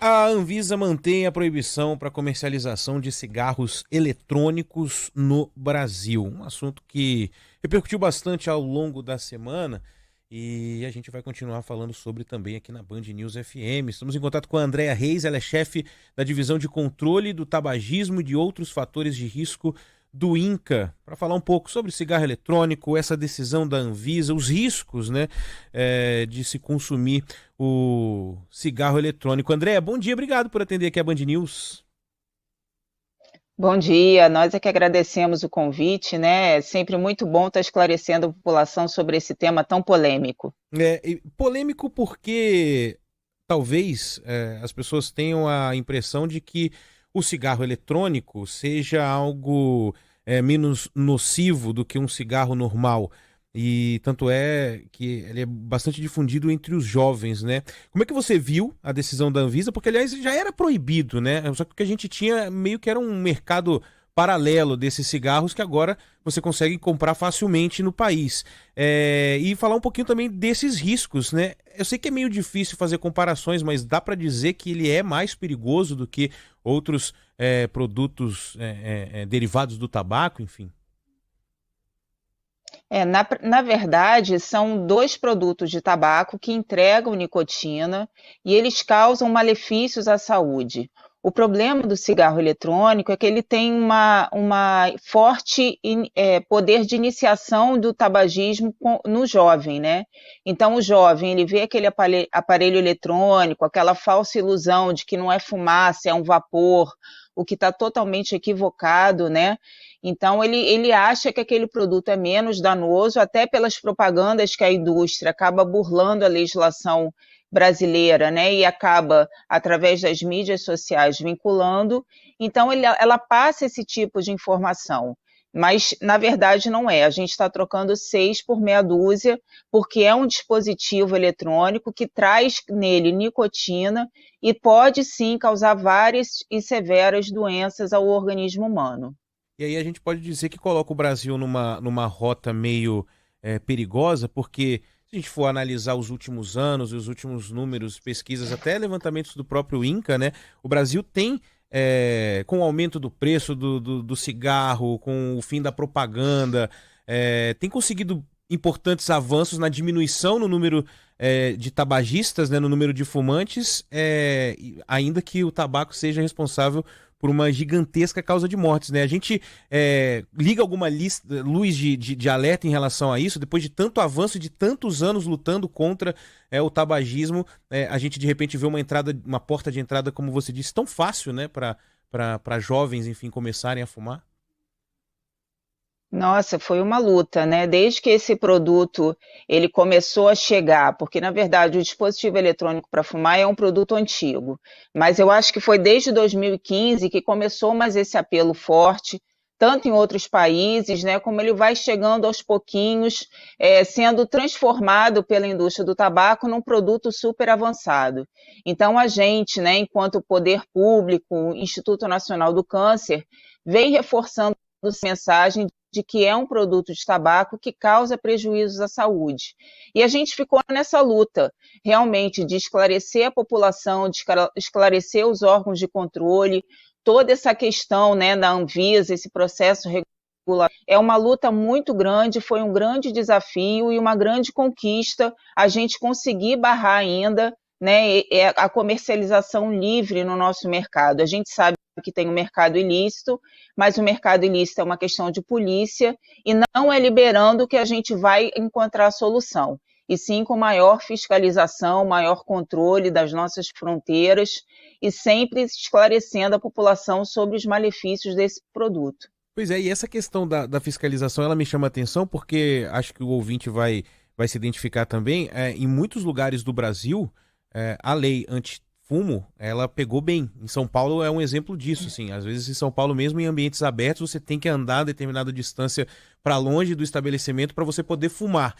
A Anvisa mantém a proibição para comercialização de cigarros eletrônicos no Brasil. Um assunto que repercutiu bastante ao longo da semana e a gente vai continuar falando sobre também aqui na Band News FM. Estamos em contato com a Andréa Reis, ela é chefe da Divisão de Controle do Tabagismo e de Outros Fatores de Risco do INCA, para falar um pouco sobre cigarro eletrônico, essa decisão da Anvisa, os riscos, né, de se consumir o cigarro eletrônico. Andréa, bom dia, obrigado por atender aqui a Band News. Bom dia, nós é que agradecemos o convite, né? É sempre muito bom estar esclarecendo a população sobre esse tema tão polêmico. E polêmico porque talvez as pessoas tenham a impressão de que o cigarro eletrônico seja algo menos nocivo do que um cigarro normal. E tanto é que ele é bastante difundido entre os jovens, né? Como é que você viu a decisão da Anvisa? Porque, aliás, já era proibido, né? Só que o que a gente tinha meio que era um mercado paralelo desses cigarros que agora você consegue comprar facilmente no país. E falar um pouquinho também desses riscos, né? Eu sei que é meio difícil fazer comparações, mas dá para dizer que ele é mais perigoso do que outros produtos derivados do tabaco, enfim. Na verdade, são dois produtos de tabaco que entregam nicotina e eles causam malefícios à saúde. O problema do cigarro eletrônico é que ele tem uma forte poder de iniciação do tabagismo no jovem, né? Então, o jovem, ele vê aquele aparelho eletrônico, aquela falsa ilusão de que não é fumaça, é um vapor, o que está totalmente equivocado, né? Então, ele acha que aquele produto é menos danoso, até pelas propagandas que a indústria acaba burlando a legislação brasileira, né? E acaba, através das mídias sociais, vinculando. Então, ela passa esse tipo de informação. Mas, na verdade, não é. A gente está trocando 6 por meia dúzia, porque é um dispositivo eletrônico que traz nele nicotina e pode, sim, causar várias e severas doenças ao organismo humano. E aí a gente pode dizer que coloca o Brasil numa rota meio perigosa, porque se a gente for analisar os últimos anos, os últimos números, pesquisas, até levantamentos do próprio INCA, né? O Brasil tem, com o aumento do preço do cigarro, com o fim da propaganda, tem conseguido importantes avanços na diminuição no número de tabagistas, né, no número de fumantes, ainda que o tabaco seja responsável por uma gigantesca causa de mortes, né? A gente liga alguma luz de alerta em relação a isso, depois de tanto avanço e de tantos anos lutando contra o tabagismo, a gente de repente vê uma entrada, uma porta de entrada, como você disse, tão fácil, né, para jovens, enfim, começarem a fumar. Nossa, foi uma luta, né? Desde que esse produto ele começou a chegar, porque na verdade o dispositivo eletrônico para fumar é um produto antigo, mas eu acho que foi desde 2015 que começou mais esse apelo forte, tanto em outros países, né? Como ele vai chegando aos pouquinhos, sendo transformado pela indústria do tabaco num produto super avançado. Então a gente, né, enquanto poder público, Instituto Nacional do Câncer, vem reforçando essa mensagem de que é um produto de tabaco que causa prejuízos à saúde. E a gente ficou nessa luta, realmente, de esclarecer a população, de esclarecer os órgãos de controle, toda essa questão, né, da Anvisa, esse processo regular. É uma luta muito grande, foi um grande desafio e uma grande conquista a gente conseguir barrar ainda, né, a comercialização livre no nosso mercado. A gente sabe que tem o mercado ilícito, mas o mercado ilícito é uma questão de polícia e não é liberando que a gente vai encontrar a solução, e sim com maior fiscalização, maior controle das nossas fronteiras e sempre esclarecendo a população sobre os malefícios desse produto. Pois é, e essa questão da fiscalização, ela me chama a atenção porque acho que o ouvinte vai se identificar também. Em muitos lugares do Brasil, a lei antifumo, ela pegou bem. Em São Paulo é um exemplo disso, assim. Às vezes em São Paulo mesmo, em ambientes abertos, você tem que andar a determinada distância para longe do estabelecimento para você poder fumar.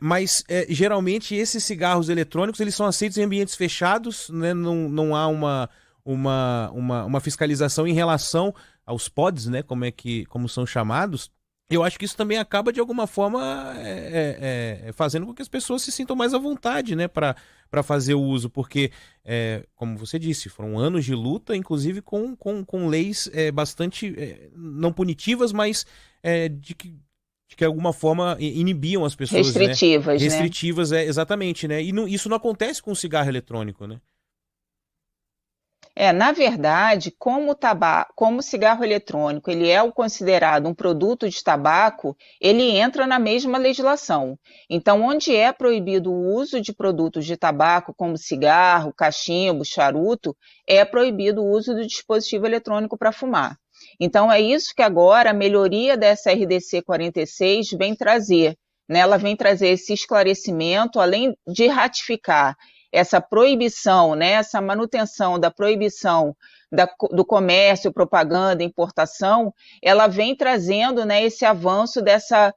Mas geralmente esses cigarros eletrônicos eles são aceitos em ambientes fechados, né? Não há uma fiscalização em relação aos pods, né? Como são chamados. eu acho que isso também acaba, de alguma forma, fazendo com que as pessoas se sintam mais à vontade, né, para fazer o uso, porque, como você disse, foram anos de luta, inclusive com leis bastante não punitivas, mas de que alguma forma inibiam as pessoas, né? Restritivas, né? Restritivas, exatamente, né? E isso não acontece com o cigarro eletrônico, né? Na verdade, como o cigarro eletrônico, ele é considerado um produto de tabaco, ele entra na mesma legislação. Então, onde é proibido o uso de produtos de tabaco, como cigarro, cachimbo, charuto, é proibido o uso do dispositivo eletrônico para fumar. Então, é isso que agora a melhoria dessa RDC 46 vem trazer, né? Ela vem trazer esse esclarecimento, além de ratificar essa proibição, né, essa manutenção da proibição do comércio, propaganda, importação, ela vem trazendo, né, esse avanço dessa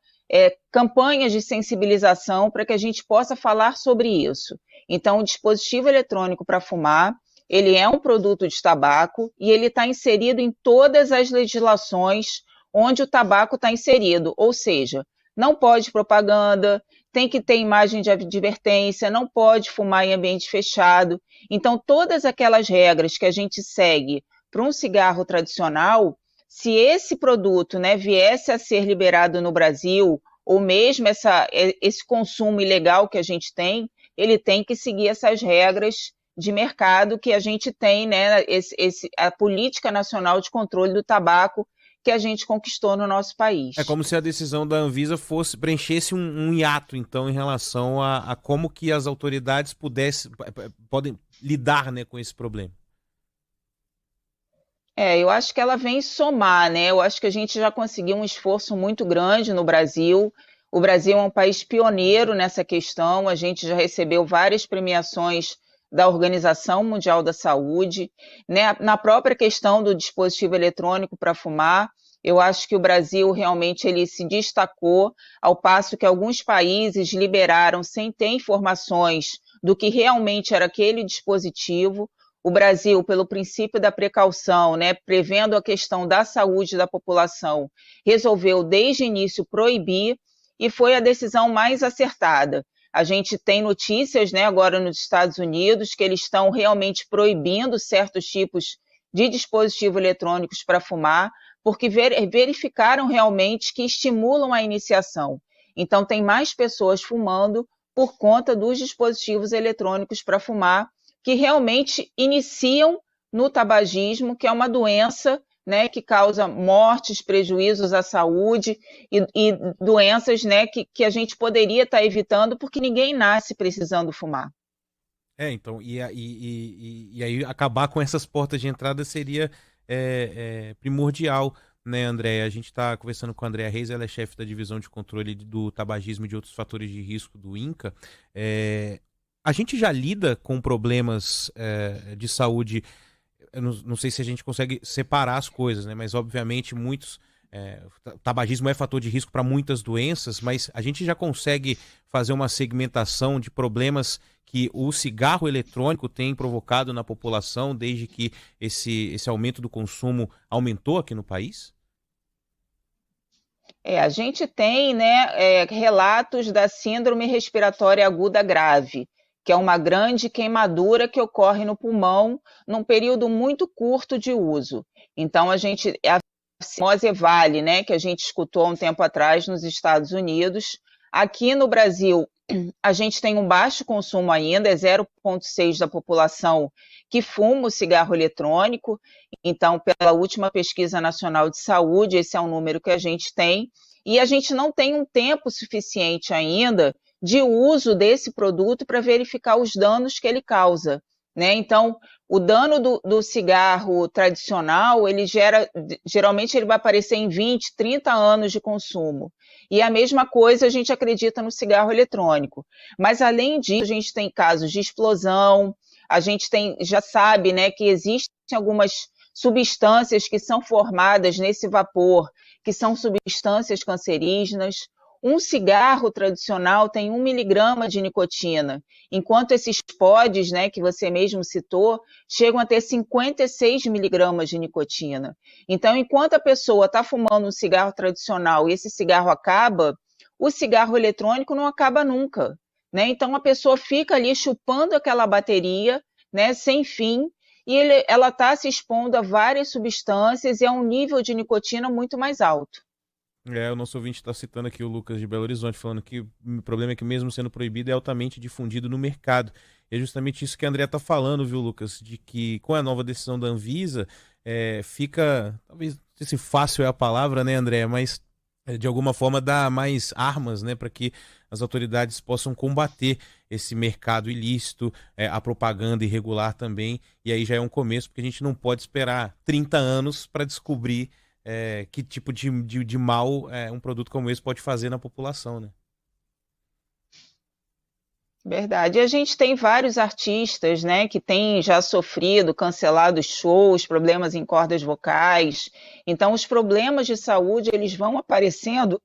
campanha de sensibilização para que a gente possa falar sobre isso. Então, o dispositivo eletrônico para fumar, ele é um produto de tabaco e ele está inserido em todas as legislações onde o tabaco está inserido, ou seja, não pode propaganda, tem que ter imagem de advertência, não pode fumar em ambiente fechado. Então, todas aquelas regras que a gente segue para um cigarro tradicional, se esse produto, né, viesse a ser liberado no Brasil, ou mesmo esse consumo ilegal que a gente tem, ele tem que seguir essas regras de mercado que a gente tem, né, a Política Nacional de Controle do Tabaco, que a gente conquistou no nosso país. É como se a decisão da Anvisa preenchesse um hiato, então, em relação a como que as autoridades podem lidar, né, com esse problema. Eu acho que ela vem somar, né? Eu acho que a gente já conseguiu um esforço muito grande no Brasil. O Brasil é um país pioneiro nessa questão, a gente já recebeu várias premiações da Organização Mundial da Saúde, né? Na própria questão do dispositivo eletrônico para fumar, eu acho que o Brasil realmente ele se destacou, ao passo que alguns países liberaram sem ter informações do que realmente era aquele dispositivo. O Brasil, pelo princípio da precaução, né, prevendo a questão da saúde da população, resolveu desde o início proibir e foi a decisão mais acertada. A gente tem notícias, né, agora nos Estados Unidos que eles estão realmente proibindo certos tipos de dispositivos eletrônicos para fumar, porque verificaram realmente que estimulam a iniciação. Então, tem mais pessoas fumando por conta dos dispositivos eletrônicos para fumar, que realmente iniciam no tabagismo, que é uma doença, né, que causa mortes, prejuízos à saúde e doenças, né, que a gente poderia estar evitando, porque ninguém nasce precisando fumar. Então, e aí acabar com essas portas de entrada seria primordial, né, Andréia? A gente está conversando com a Andréia Reis, ela é chefe da divisão de controle do tabagismo e de outros fatores de risco do INCA. A gente já lida com problemas de saúde. Eu não sei se a gente consegue separar as coisas, né? Mas obviamente o tabagismo é fator de risco para muitas doenças, mas a gente já consegue fazer uma segmentação de problemas que o cigarro eletrônico tem provocado na população desde que esse aumento do consumo aumentou aqui no país? A gente tem, né, relatos da síndrome respiratória aguda grave, que é uma grande queimadura que ocorre no pulmão num período muito curto de uso. Então, a famosa EVALI, né, que a gente escutou há um tempo atrás nos Estados Unidos. Aqui no Brasil, a gente tem um baixo consumo ainda, é 0,6% da população que fuma o cigarro eletrônico. Então, pela última pesquisa nacional de saúde, esse é um número que a gente tem. E a gente não tem um tempo suficiente ainda de uso desse produto para verificar os danos que ele causa, né? Então, o dano do cigarro tradicional, geralmente ele vai aparecer em 20, 30 anos de consumo. E a mesma coisa a gente acredita no cigarro eletrônico. Mas, além disso, a gente tem casos de explosão, a gente já sabe, né, que existem algumas substâncias que são formadas nesse vapor, que são substâncias cancerígenas. um cigarro tradicional tem 1 miligrama de nicotina, enquanto esses pods, né, que você mesmo citou, chegam a ter 56 miligramas de nicotina. Então, enquanto a pessoa está fumando um cigarro tradicional e esse cigarro acaba, o cigarro eletrônico não acaba nunca, né? Então, a pessoa fica ali chupando aquela bateria, né, sem fim, e ela está se expondo a várias substâncias e a um nível de nicotina muito mais alto. O nosso ouvinte está citando aqui o Lucas de Belo Horizonte, falando que o problema é que mesmo sendo proibido é altamente difundido no mercado. E é justamente isso que a Andrea está falando, viu, Lucas? De que com a nova decisão da Anvisa, fica, talvez, não sei se fácil é a palavra, né, Andrea, mas de alguma forma dá mais armas, né, para que as autoridades possam combater esse mercado ilícito, a propaganda irregular também. E aí já é um começo, porque a gente não pode esperar 30 anos para descobrir que tipo de mal um produto como esse pode fazer na população, né? Verdade. E a gente tem vários artistas, né, que têm já sofrido, cancelado shows, problemas em cordas vocais. Então, os problemas de saúde, eles vão aparecendo,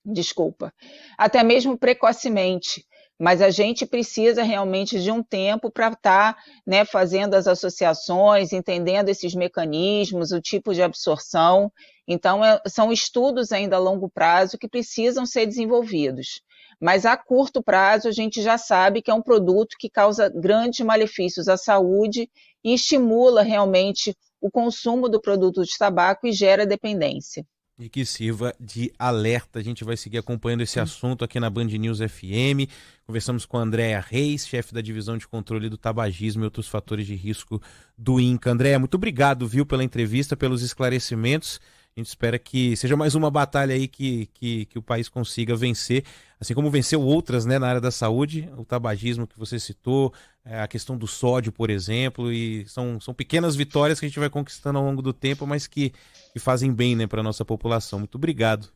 desculpa, até mesmo precocemente. Mas a gente precisa realmente de um tempo para estar, né, fazendo as associações, entendendo esses mecanismos, o tipo de absorção. Então, são estudos ainda a longo prazo que precisam ser desenvolvidos. Mas a curto prazo, a gente já sabe que é um produto que causa grandes malefícios à saúde e estimula realmente o consumo do produto de tabaco e gera dependência. E que sirva de alerta. A gente vai seguir acompanhando esse assunto aqui na Band News FM. Conversamos com a Andrea Reis, chefe da divisão de controle do tabagismo e outros fatores de risco do INCA. Andrea, muito obrigado, viu, pela entrevista, pelos esclarecimentos. A gente espera que seja mais uma batalha aí que o país consiga vencer, assim como venceu outras, né, na área da saúde, o tabagismo que você citou, a questão do sódio, por exemplo, e são pequenas vitórias que a gente vai conquistando ao longo do tempo, mas que fazem bem, né, para a nossa população. Muito obrigado.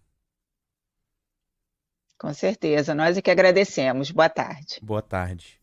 Com certeza, nós é que agradecemos. Boa tarde. Boa tarde.